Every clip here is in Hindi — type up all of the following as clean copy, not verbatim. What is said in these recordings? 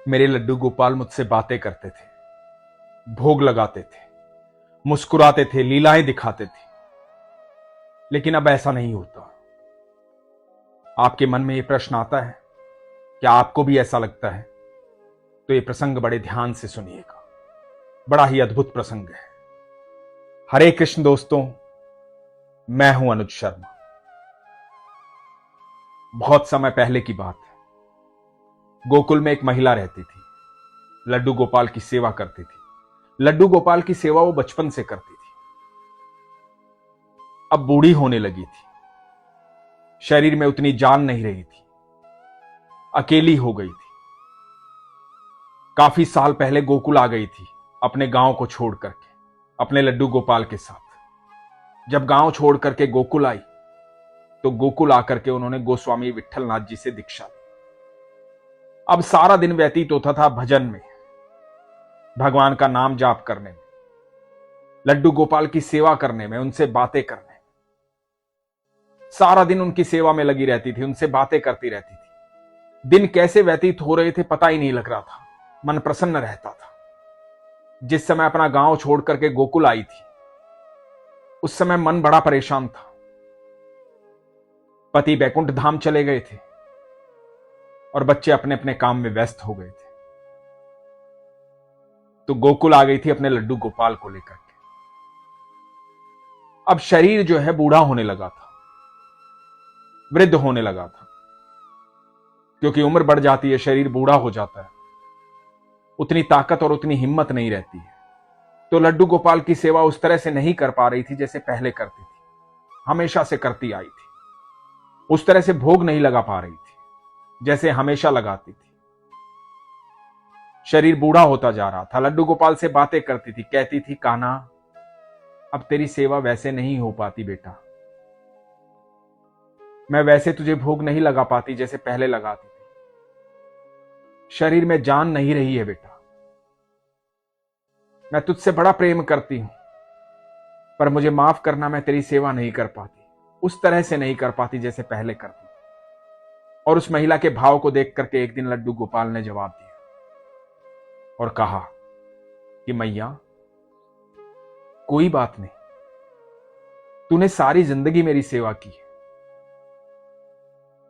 मेरे लड्डू गोपाल मुझसे बातें करते थे, भोग लगाते थे, मुस्कुराते थे, लीलाएं दिखाते थे। लेकिन अब ऐसा नहीं होता। आपके मन में यह प्रश्न आता है, क्या आपको भी ऐसा लगता है? तो यह प्रसंग बड़े ध्यान से सुनिएगा। बड़ा ही अद्भुत प्रसंग है। हरे कृष्ण दोस्तों, मैं हूं अनुज शर्मा। बहुत समय पहले की बात है। गोकुल में एक महिला रहती थी, लड्डू गोपाल की सेवा करती थी। लड्डू गोपाल की सेवा वो बचपन से करती थी। अब बूढ़ी होने लगी थी, शरीर में उतनी जान नहीं रही थी, अकेली हो गई थी। काफी साल पहले गोकुल आ गई थी अपने गांव को छोड़ करके, अपने लड्डू गोपाल के साथ। जब गांव छोड़ करके गोकुल आई तो गोकुल आकर के उन्होंने गोस्वामी विट्ठल नाथ जी से दीक्षा ली। अब सारा दिन व्यतीत होता था भजन में, भगवान का नाम जाप करने में, लड्डू गोपाल की सेवा करने में, उनसे बातें करने में। सारा दिन उनकी सेवा में लगी रहती थी, उनसे बातें करती रहती थी। दिन कैसे व्यतीत हो रहे थे पता ही नहीं लग रहा था। मन प्रसन्न रहता था। जिस समय अपना गांव छोड़ करके गोकुल आई थी, उस समय मन बड़ा परेशान था। पति बैकुंठ धाम चले गए थे और बच्चे अपने अपने काम में व्यस्त हो गए थे। तो गोकुल आ गई थी अपने लड्डू गोपाल को लेकर के। अब शरीर जो है बूढ़ा होने लगा था, वृद्ध होने लगा था। क्योंकि उम्र बढ़ जाती है, शरीर बूढ़ा हो जाता है, उतनी ताकत और उतनी हिम्मत नहीं रहती है। तो लड्डू गोपाल की सेवा उस तरह से नहीं कर पा रही थी जैसे पहले करती थी, हमेशा से करती आई थी। उस तरह से भोग नहीं लगा पा रही थी जैसे हमेशा लगाती थी। शरीर बूढ़ा होता जा रहा था। लड्डू गोपाल से बातें करती थी, कहती थी, कान्हा अब तेरी सेवा वैसे नहीं हो पाती बेटा। मैं वैसे तुझे भोग नहीं लगा पाती जैसे पहले लगाती थी। शरीर में जान नहीं रही है बेटा। मैं तुझसे बड़ा प्रेम करती हूं, पर मुझे माफ करना, मैं तेरी सेवा नहीं कर पाती, उस तरह से नहीं कर पाती जैसे पहले करती। और उस महिला के भाव को देख करके एक दिन लड्डू गोपाल ने जवाब दिया और कहा कि मैया, कोई बात नहीं, तूने सारी जिंदगी मेरी सेवा की है,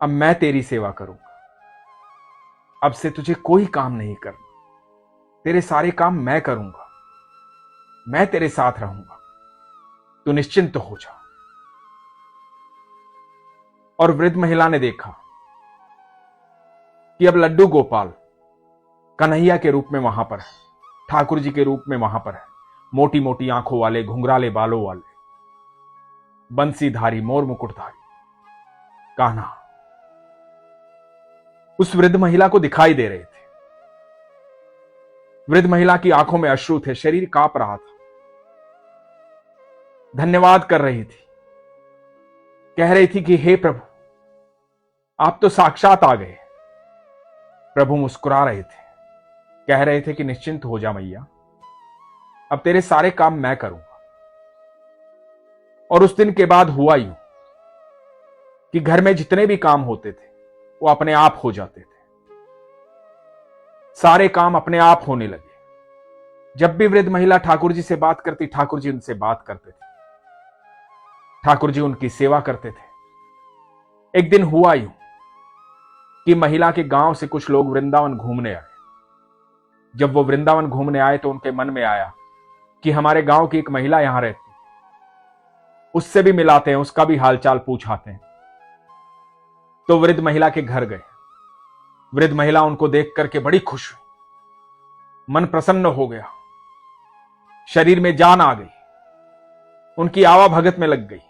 अब मैं तेरी सेवा करूंगा। अब से तुझे कोई काम नहीं करना, तेरे सारे काम मैं करूंगा, मैं तेरे साथ रहूंगा, तू निश्चिंत हो जा। और वृद्ध महिला ने देखा कि अब लड्डू गोपाल कन्हैया के रूप में वहां पर है, ठाकुर जी के रूप में वहां पर है। मोटी मोटी आंखों वाले, घुंघराले बालों वाले, बंसीधारी, मोर मुकुटधारी कान्हा उस वृद्ध महिला को दिखाई दे रहे थे। वृद्ध महिला की आंखों में अश्रु थे, शरीर कांप रहा था। धन्यवाद कर रही थी, कह रही थी कि हे प्रभु, आप तो साक्षात आ गए। प्रभु मुस्कुरा रहे थे, कह रहे थे कि निश्चिंत हो जा मैया, अब तेरे सारे काम मैं करूंगा। और उस दिन के बाद हुआ यूं कि घर में जितने भी काम होते थे वो अपने आप हो जाते थे। सारे काम अपने आप होने लगे। जब भी वृद्ध महिला ठाकुर जी से बात करती, ठाकुर जी उनसे बात करते थे, ठाकुर जी उनकी सेवा करते थे। एक दिन हुआ यूं कि महिला के गांव से कुछ लोग वृंदावन घूमने आए। जब वो वृंदावन घूमने आए तो उनके मन में आया कि हमारे गांव की एक महिला यहां रहती, उससे भी मिलाते हैं, उसका भी हालचाल पूछाते हैं। तो वृद्ध महिला के घर गए। वृद्ध महिला उनको देख करके बड़ी खुश हुई, मन प्रसन्न हो गया, शरीर में जान आ गई, उनकी आवा भगत में लग गई।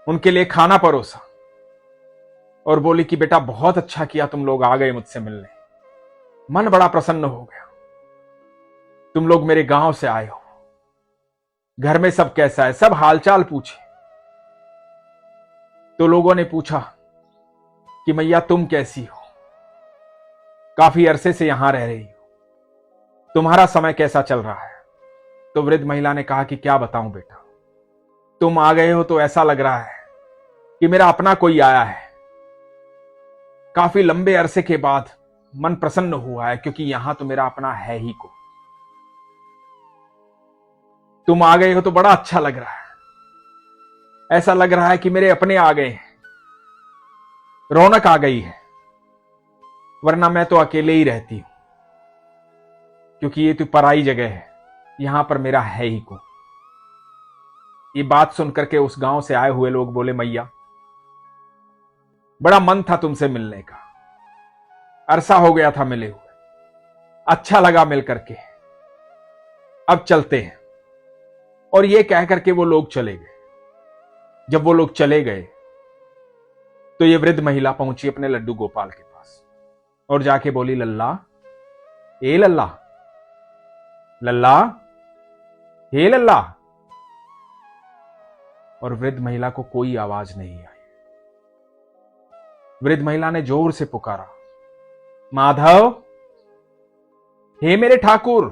उनके लिए खाना परोसा और बोली कि बेटा बहुत अच्छा किया, तुम लोग आ गए मुझसे मिलने, मन बड़ा प्रसन्न हो गया, तुम लोग मेरे गांव से आए हो, घर में सब कैसा है, सब हालचाल पूछे। तो लोगों ने पूछा कि मैया तुम कैसी हो, काफी अरसे से यहां रह रही हो, तुम्हारा समय कैसा चल रहा है। तो वृद्ध महिला ने कहा कि क्या बताऊं बेटा, तुम आ गए हो तो ऐसा लग रहा है कि मेरा अपना कोई आया है। काफी लंबे अरसे के बाद मन प्रसन्न हुआ है, क्योंकि यहां तो मेरा अपना है ही को। तुम आ गए हो तो बड़ा अच्छा लग रहा है। ऐसा लग रहा है कि मेरे अपने आ गए हैं, रौनक आ गई है। वरना मैं तो अकेले ही रहती हूं, क्योंकि ये तो पराई जगह है, यहां पर मेरा है ही को। ये बात सुनकर के उस गांव से आए हुए लोग बोले, मैया बड़ा मन था तुमसे मिलने का, अरसा हो गया था मिले हुए, अच्छा लगा मिल करके, अब चलते हैं। और ये कह करके वो लोग चले गए। जब वो लोग चले गए तो ये वृद्ध महिला पहुंची अपने लड्डू गोपाल के पास और जाके बोली, लल्ला, ए लल्ला, लल्ला, हे लल्ला। और वृद्ध महिला को कोई आवाज नहीं आई। वृद्ध महिला ने जोर से पुकारा, माधव, हे मेरे ठाकुर,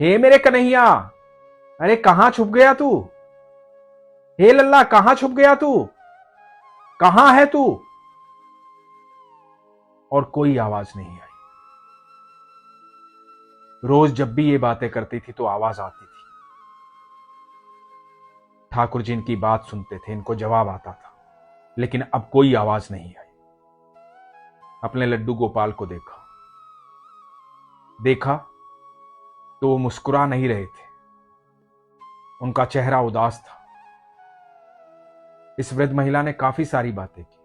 हे मेरे कन्हैया, अरे कहां छुप गया तू? हे लल्ला, कहां छुप गया तू? कहां है तू? और कोई आवाज नहीं आई। रोज जब भी ये बातें करती थी तो आवाज आती थी। ठाकुर जी इनकी बात सुनते थे, इनको जवाब आता था, लेकिन अब कोई आवाज नहीं आई। अपने लड्डू गोपाल को देखा तो वो मुस्कुरा नहीं रहे थे, उनका चेहरा उदास था। इस वृद्ध महिला ने काफी सारी बातें की,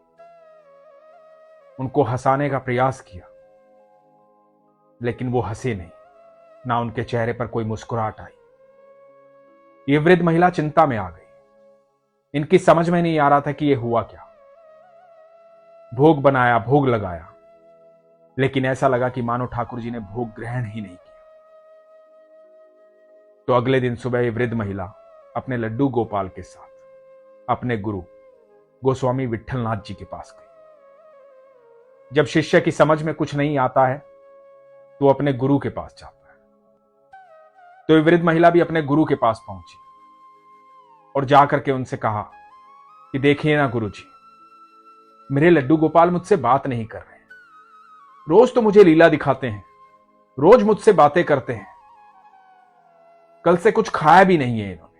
उनको हंसाने का प्रयास किया, लेकिन वो हंसे नहीं, ना उनके चेहरे पर कोई मुस्कुराहट आई। ये वृद्ध महिला चिंता में आ गई। इनकी समझ में नहीं आ रहा था कि ये हुआ क्या। भोग बनाया, भोग लगाया, लेकिन ऐसा लगा कि मानो ठाकुर जी ने भोग ग्रहण ही नहीं किया। तो अगले दिन सुबह ये वृद्ध महिला अपने लड्डू गोपाल के साथ अपने गुरु गोस्वामी विट्ठलनाथ जी के पास गई। जब शिष्य की समझ में कुछ नहीं आता है तो अपने गुरु के पास जाता है। तो ये वृद्ध महिला भी अपने गुरु के पास पहुंची और जाकर के उनसे कहा कि देखिए ना गुरु जी, मेरे लड्डू गोपाल मुझसे बात नहीं कर रहे हैं। रोज तो मुझे लीला दिखाते हैं, रोज मुझसे बातें करते हैं, कल से कुछ खाया भी नहीं है इन्होंने।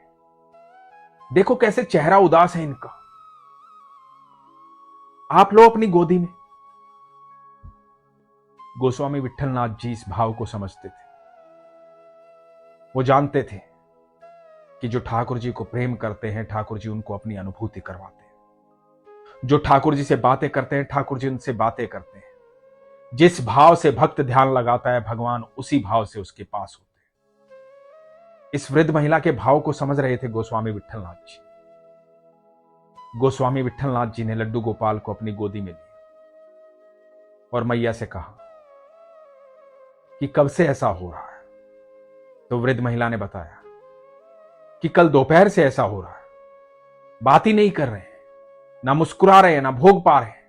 देखो कैसे चेहरा उदास है इनका, आप लो अपनी गोदी में। गोस्वामी विट्ठलनाथ जी इस भाव को समझते थे। वो जानते थे कि जो ठाकुर जी को प्रेम करते हैं, ठाकुर जी उनको अपनी अनुभूति करवाते हैं। जो ठाकुर जी से बातें करते हैं, ठाकुर जी उनसे बातें करते हैं। जिस भाव से भक्त ध्यान लगाता है, भगवान उसी भाव से उसके पास होते हैं। इस वृद्ध महिला के भाव को समझ रहे थे गोस्वामी विट्ठलनाथ जी। गोस्वामी विट्ठलनाथ जी ने लड्डू गोपाल को अपनी गोदी में लिया और मैया से कहा कि कब से ऐसा हो रहा है। तो वृद्ध महिला ने बताया कि कल दोपहर से ऐसा हो रहा है, बात ही नहीं कर रहे हैं, ना मुस्कुरा रहे हैं, ना भोग पा रहे हैं,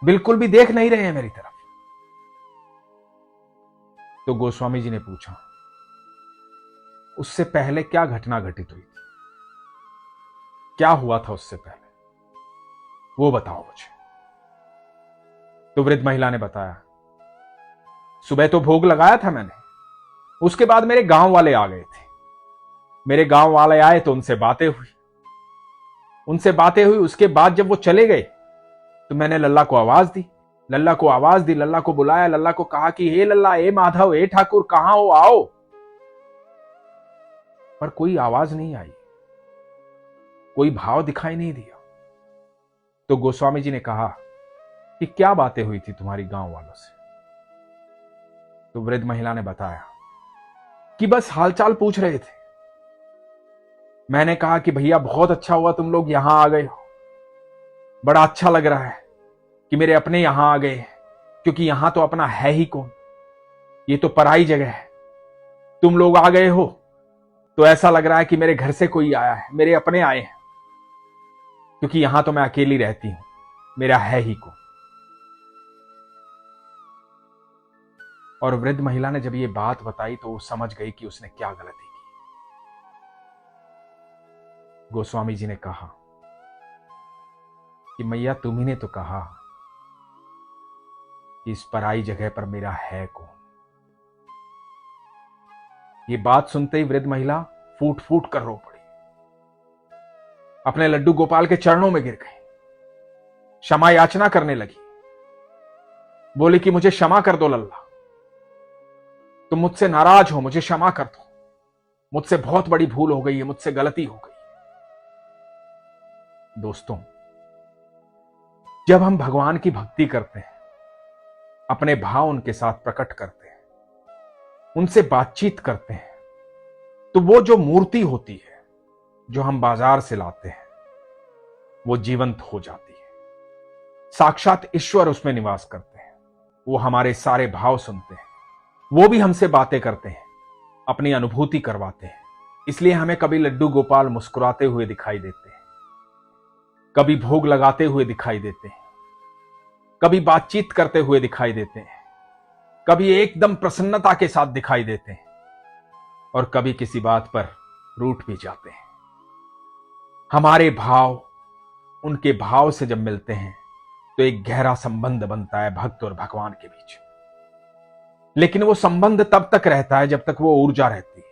बिल्कुल भी देख नहीं रहे हैं मेरी तरफ। तो गोस्वामी जी ने पूछा, उससे पहले क्या घटना घटित हुई थी? क्या हुआ था उससे पहले, वो बताओ मुझे। तो वृद्ध महिला ने बताया, सुबह तो भोग लगाया था मैंने, उसके बाद मेरे गांव वाले आ गए थे। मेरे गांव वाले आए तो उनसे बातें हुई, उसके बाद जब वो चले गए तो मैंने लल्ला को आवाज दी, लल्ला को बुलाया, लल्ला को कहा कि हे लल्ला, ए माधव, ए ठाकुर, कहां हो, आओ। पर कोई आवाज नहीं आई, कोई भाव दिखाई नहीं दिया। तो गोस्वामी जी ने कहा कि क्या बातें हुई थी तुम्हारी गांव वालों से? तो वृद्ध महिला ने बताया कि बस हालचाल पूछ रहे थे। मैंने कहा कि भैया बहुत अच्छा हुआ तुम लोग यहां आ गए हो, बड़ा अच्छा लग रहा है कि मेरे अपने यहां आ गए हैं, क्योंकि यहां तो अपना है ही कौन, ये तो पराई जगह है। तुम लोग आ गए हो तो ऐसा लग रहा है कि मेरे घर से कोई आया है, मेरे अपने आए हैं, क्योंकि यहां तो मैं अकेली रहती हूं, मेरा है ही कौन। और वृद्ध महिला ने जब ये बात बताई तो वो समझ गई कि उसने क्या गलती की। गोस्वामी जी ने कहा कि मैया, तुम्ही ने तो कहा कि इस पराई जगह पर मेरा है कौन। ये बात सुनते ही वृद्ध महिला फूट फूट कर रो पड़ी, अपने लड्डू गोपाल के चरणों में गिर गई, क्षमा याचना करने लगी। बोली कि मुझे क्षमा कर दो लल्ला, तुम मुझसे नाराज हो, मुझे क्षमा कर दो, मुझसे बहुत बड़ी भूल हो गई है, मुझसे गलती हो गई। दोस्तों, जब हम भगवान की भक्ति करते हैं, अपने भाव उनके साथ प्रकट करते हैं, उनसे बातचीत करते हैं, तो वो जो मूर्ति होती है जो हम बाजार से लाते हैं वो जीवंत हो जाती है। साक्षात ईश्वर उसमें निवास करते हैं। वो हमारे सारे भाव सुनते हैं, वो भी हमसे बातें करते हैं, अपनी अनुभूति करवाते हैं। इसलिए हमें कभी लड्डू गोपाल मुस्कुराते हुए दिखाई देते हैं, कभी भोग लगाते हुए दिखाई देते हैं, कभी बातचीत करते हुए दिखाई देते हैं, कभी एकदम प्रसन्नता के साथ दिखाई देते हैं, और कभी किसी बात पर रूठ भी जाते हैं। हमारे भाव उनके भाव से जब मिलते हैं तो एक गहरा संबंध बनता है भक्त और भगवान के बीच। लेकिन वो संबंध तब तक रहता है जब तक वो ऊर्जा रहती है,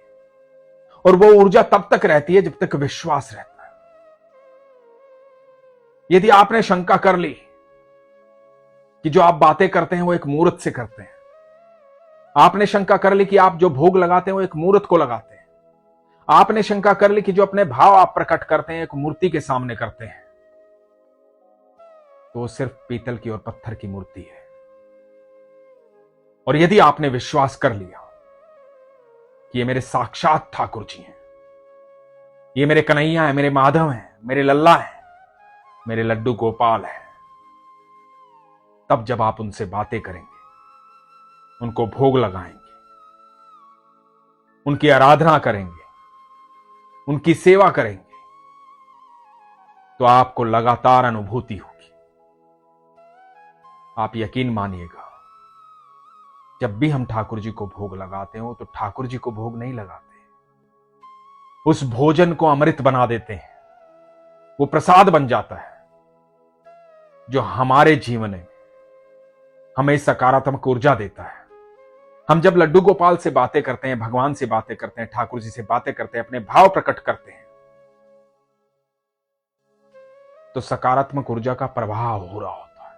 और वो ऊर्जा तब तक रहती है जब तक विश्वास रहता है। यदि आपने शंका कर ली कि जो आप बातें करते हैं वो एक मूर्त से करते हैं, आपने शंका कर ली कि आप जो भोग लगाते हैं वो एक मूर्त को लगाते हैं, आपने शंका कर ली कि जो अपने भाव आप प्रकट करते हैं एक मूर्ति के सामने करते हैं, तो वो सिर्फ पीतल की और पत्थर की मूर्ति है। और यदि आपने विश्वास कर लिया कि ये मेरे साक्षात ठाकुर जी हैं, ये मेरे कन्हैया हैं, मेरे माधव हैं, मेरे लल्ला हैं, मेरे लड्डू गोपाल हैं, तब जब आप उनसे बातें करेंगे, उनको भोग लगाएंगे, उनकी आराधना करेंगे, उनकी सेवा करेंगे, तो आपको लगातार अनुभूति होगी। आप यकीन मानिएगा, जब भी हम ठाकुर जी को भोग लगाते हो तो ठाकुर जी को भोग नहीं लगाते, उस भोजन को अमृत बना देते हैं। वो प्रसाद बन जाता है जो हमारे जीवन में हमें सकारात्मक ऊर्जा देता है। हम जब लड्डू गोपाल से बातें करते हैं, भगवान से बातें करते हैं, ठाकुर जी से बातें करते हैं, अपने भाव प्रकट करते हैं, तो सकारात्मक ऊर्जा का प्रवाह हो रहा होता है।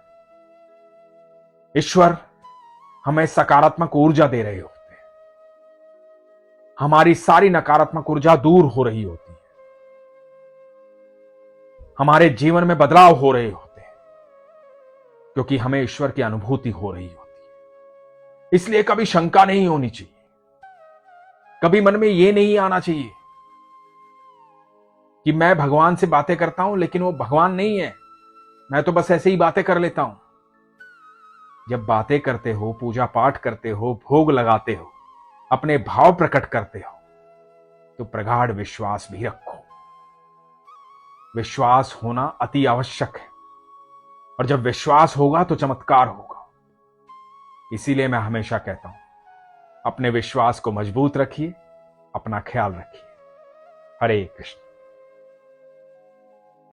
ईश्वर हमें सकारात्मक ऊर्जा दे रहे होते हैं, हमारी सारी नकारात्मक ऊर्जा दूर हो रही होती है, हमारे जीवन में बदलाव हो रहे होते हैं, क्योंकि हमें ईश्वर की अनुभूति हो रही होती है। इसलिए कभी शंका नहीं होनी चाहिए, कभी मन में यह नहीं आना चाहिए कि मैं भगवान से बातें करता हूं लेकिन वो भगवान नहीं है, मैं तो बस ऐसे ही बातें कर लेता हूं। जब बातें करते हो, पूजा पाठ करते हो, भोग लगाते हो, अपने भाव प्रकट करते हो, तो प्रगाढ़ विश्वास भी रखो। विश्वास होना अति आवश्यक है, और जब विश्वास होगा तो चमत्कार होगा। इसीलिए मैं हमेशा कहता हूं, अपने विश्वास को मजबूत रखिए, अपना ख्याल रखिए। हरे कृष्ण।